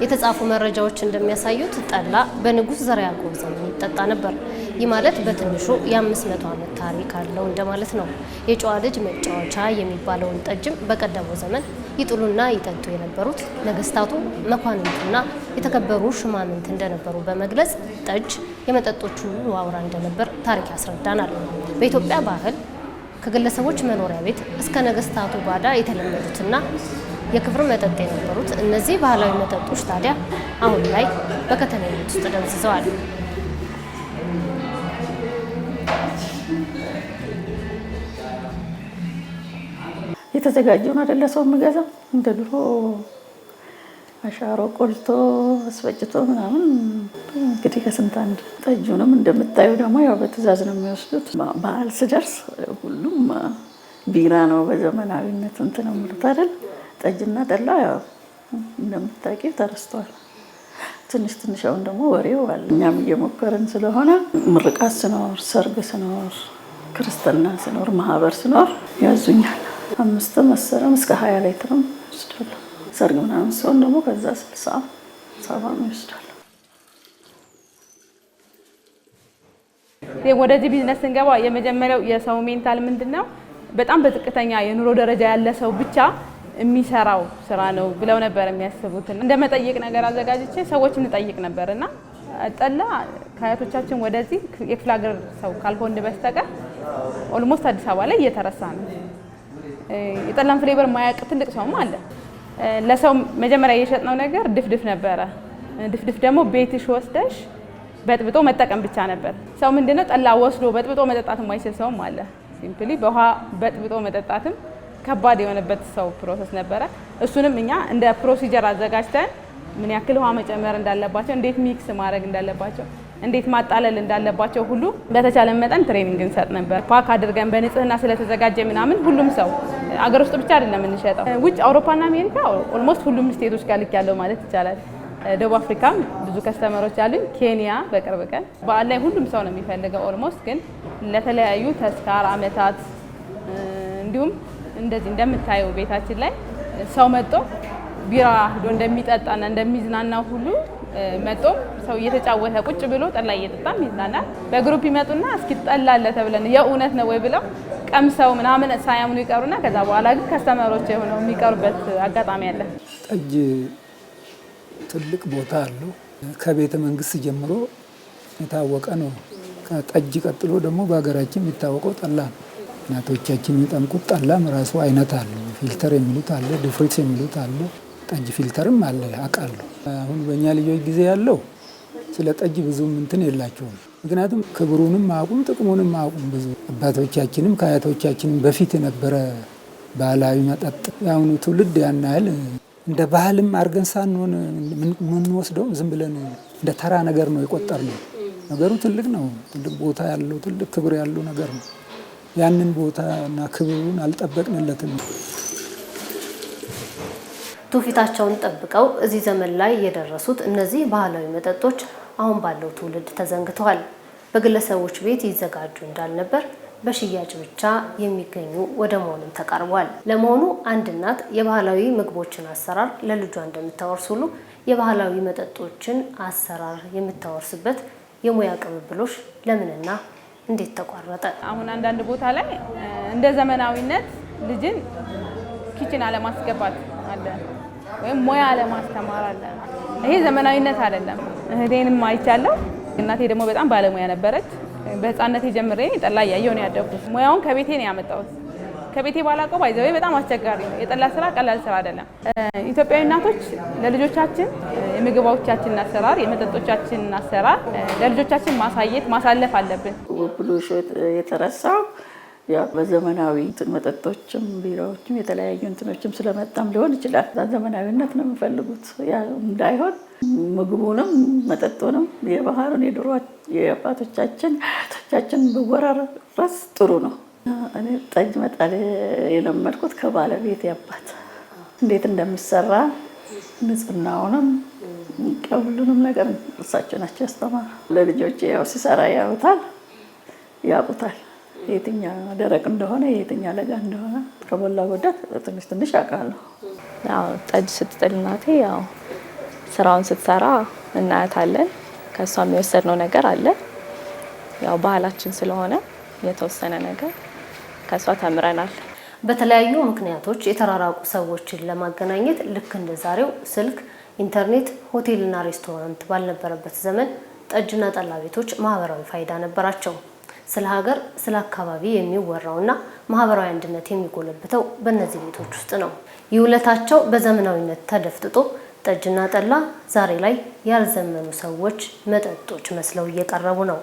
የተጻፉ መረጃዎች እንደሚያሳዩት ጠላ በንጉስ ዘርዓ ያዕቆብ ዘመን ይጠጣ ነበር። ይህ ማለት በትንሹ የ500 ዓመት ታሪክ አለው እንደማለት ነው። የጨዋ ልጅ መጫወቻ የሚባለውን ጠጅም በቀደመው ዘመን ይጥሉና ይጠጡ የነበሩት ነገስታቱ፣ መኳንንቱና የተከበሩ ሽማምንት እንደነበሩ በመግለጽ ጠጅ የመጠጦች ሁሉ አውራ እንደነበር ታሪክ ያስረዳናል። በኢትዮጵያ ባህል ከግለሰቦች መኖሪያ ቤት እስከ ነገስታቱ ጓዳ የተለመዱትና የክብር መጠጥ የነበሩት እነዚህ ባህላዊ መጠጦች ታዲያ አሁን ላይ በከተሜነት ውስጥ ደብዝዘዋል። የተዘጋጀውን አይደለ ሰው የሚገዛው እንደ ድሮ አሻሮ ቆልቶ አስፈጭቶ ምናምን እንግዲህ ከስንት አንድ። ጠጁንም እንደምታዩ ደግሞ ያው በትእዛዝ ነው የሚወስዱት። በዓል ሲደርስ ሁሉም ቢራ ነው በዘመናዊነት እንትን ነው የሚሉት አይደል። ጠጅና ጠላ ያው እንደምታውቂው ተረስቷል። ትንሽ ትንሽ አሁን ደግሞ ወሬው አለ። እኛም እየሞከርን ስለሆነ ምርቃት ሲኖር፣ ሰርግ ሲኖር፣ ክርስትና ሲኖር፣ ማህበር ሲኖር ያዙኛል። 5 10 እስከ 20 ሊትርም ይወስዳሉ። ሰርግ ምናምን ሲሆን ደግሞ ከዛ 60 70 ይወስዳሉ። ወደዚህ ቢዝነስ ስንገባ የመጀመሪያው የሰው ሜንታል ምንድነው? በጣም በዝቅተኛ የኑሮ ደረጃ ያለ ሰው ብቻ የሚሰራው ስራ ነው ብለው ነበር የሚያስቡት። እንደመጠየቅ ነገር አዘጋጅቼ ሰዎችን እንጠይቅ ነበርና ጠላ ከአያቶቻችን ወደዚህ የክፍለ ሀገር ሰው ካልሆነ በስተቀር ኦልሞስት አዲስ አበባ ላይ እየተረሳ ነው። የጠላን ፍሌቨር ማያውቅ ትልቅ ሰውም አለ። ለሰው መጀመሪያ የሸጥነው ነገር ድፍድፍ ነበረ። ድፍድፍ ደግሞ ቤትሽ ወስደሽ በጥብጦ መጠቀም ብቻ ነበር። ሰው ምንድነው ጠላ ወስዶ በጥብጦ መጠጣት የማይችል ሰውም አለ። ሲምፕሊ በውሃ በጥብጦ መጠጣትም ከባድ የሆነበት ሰው ፕሮሰስ ነበረ። እሱንም እኛ እንደ ፕሮሲጀር አዘጋጅተን ምን ያክል ውሃ መጨመር እንዳለባቸው፣ እንዴት ሚክስ ማድረግ እንዳለባቸው፣ እንዴት ማጣለል እንዳለባቸው ሁሉ በተቻለ መጠን ትሬኒንግ እንሰጥ ነበር። ፓክ አድርገን በንጽህና ስለተዘጋጀ ምናምን ሁሉም ሰው አገር ውስጥ ብቻ አይደለም እንሸጠው። ውጭ አውሮፓና አሜሪካ ኦልሞስት ሁሉም ስቴቶች ጋር ልክ ያለው ማለት ይቻላል። ደቡብ አፍሪካም ብዙ ከስተመሮች አሉኝ። ኬንያ በቅርብ ቀን በዓል ላይ ሁሉም ሰው ነው የሚፈልገው። ኦልሞስት ግን ለተለያዩ ተስካር አመታት እንዲሁም እንደዚህ እንደምታየው ቤታችን ላይ ሰው መጥቶ ቢራ ሄዶ እንደሚጠጣና እንደሚዝናና ሁሉ መጥቶ ሰው እየተጫወተ ቁጭ ብሎ ጠላ እየጠጣ ይዝናናል። በግሩፕ ይመጡና እስኪ ጠላ አለ ተብለን የእውነት ነው ወይ ብለው ቀምሰው ምናምን ሳያምኑ ይቀሩና ከዛ በኋላ ግን ከስተመሮች ሆነው የሚቀሩበት አጋጣሚ አለ። ጠጅ ትልቅ ቦታ አለው። ከቤተ መንግስት ጀምሮ የታወቀ ነው። ከጠጅ ቀጥሎ ደግሞ በሀገራችን የሚታወቀው ጠላ ነው። እናቶቻችን የሚጠምቁት ጠላም ራሱ አይነት አለው። ፊልተር የሚሉት አለ፣ ድፍሪት የሚሉት አለ፣ ጠጅ ፊልተርም አለ አውቃለሁ። አሁን በእኛ ልጆች ጊዜ ያለው ስለ ጠጅ ብዙም እንትን የላቸውም። ምክንያቱም ክብሩንም አቁም ጥቅሙንም አቁም። ብዙ አባቶቻችንም ከአያቶቻችንም በፊት የነበረ ባህላዊ መጠጥ የአሁኑ ትውልድ ያን ያህል እንደ ባህልም አድርገን ሳንሆን የምንወስደው ዝም ብለን እንደ ተራ ነገር ነው የቆጠርነው። ነገሩ ትልቅ ነው። ትልቅ ቦታ ያለው ትልቅ ክብር ያለው ነገር ነው። ያንን ቦታና ክብሩን አልጠበቅንለትም። ትውፊታቸውን ጠብቀው እዚህ ዘመን ላይ የደረሱት እነዚህ ባህላዊ መጠጦች አሁን ባለው ትውልድ ተዘንግተዋል። በግለሰቦች ቤት ይዘጋጁ እንዳልነበር በሽያጭ ብቻ የሚገኙ ወደ መሆኑም ተቃርቧል። ለመሆኑ አንድ እናት የባህላዊ ምግቦችን አሰራር ለልጇ እንደምታወርስ ሁሉ የባህላዊ መጠጦችን አሰራር የምታወርስበት የሙያ ቅብብሎሽ ለምንና እንዴት ተቋረጠ? አሁን አንዳንድ ቦታ ላይ እንደ ዘመናዊነት ልጅን ኪችን አለማስገባት አለ ወይም ሙያ አለማስተማር አለ። ይሄ ዘመናዊነት አይደለም። እህቴንም አይቻለሁ። እናቴ ደግሞ በጣም ባለሙያ ነበረች። በህፃነቴ ጀምሬ ጠላ እያየሁ ነው ያደግኩት። ሙያውን ከቤቴ ነው ያመጣሁት። ከቤቴ ባላቀው ባይዘው በጣም አስቸጋሪ ነው። የጠላ ስራ ቀላል ስራ አይደለም። ኢትዮጵያዊ እናቶች ለልጆቻችን የምግቦቻችንን አሰራር የመጠጦቻችንን አሰራር ለልጆቻችን ማሳየት ማሳለፍ አለብን። ብሉሽ የተረሳው ያው በዘመናዊ መጠጦችም ቢራዎችም የተለያዩ እንትኖችም ስለመጣም ሊሆን ይችላል። ዘመናዊነት ነው የሚፈልጉት። ያ እንዳይሆን ምግቡንም መጠጡንም የባህሩን የድሮ የአባቶቻችን ቢወራረስ ጥሩ ነው። እኔ ጠጅ መጣል የለመድኩት ከባለቤት ያባት እንዴት እንደሚሰራ ንጽህናውንም ሁሉንም ነገር እርሳቸው ናቸው ያስተማሩ። ለልጆች ያው ሲሰራ ያውቁታል የትኛው ደረቅ እንደሆነ የትኛው ለጋ እንደሆነ ከሞላ ጎደል ትንሽ አውቃለሁ። ያው ጠጅ ስትጥል እናቴ ያው ስራውን ስትሰራ እናያታለን። ከሷ የሚወሰድነው ነገር አለ። ያው ባህላችን ስለሆነ የተወሰነ ነገር ከሷ ተምረናል። በተለያዩ ምክንያቶች የተራራቁ ሰዎችን ለማገናኘት ልክ እንደ ዛሬው ስልክ፣ ኢንተርኔት፣ ሆቴልና ሬስቶራንት ባልነበረበት ዘመን ጠጅና ጠላ ቤቶች ማህበራዊ ፋይዳ ነበራቸው። ስለ ሀገር፣ ስለ አካባቢ የሚወራውና ማህበራዊ አንድነት የሚጎለብተው በእነዚህ ቤቶች ውስጥ ነው። ይህ ውለታቸው በዘመናዊነት ተደፍጥጦ ጠጅና ጠላ ዛሬ ላይ ያልዘመኑ ሰዎች መጠጦች መስለው እየቀረቡ ነው።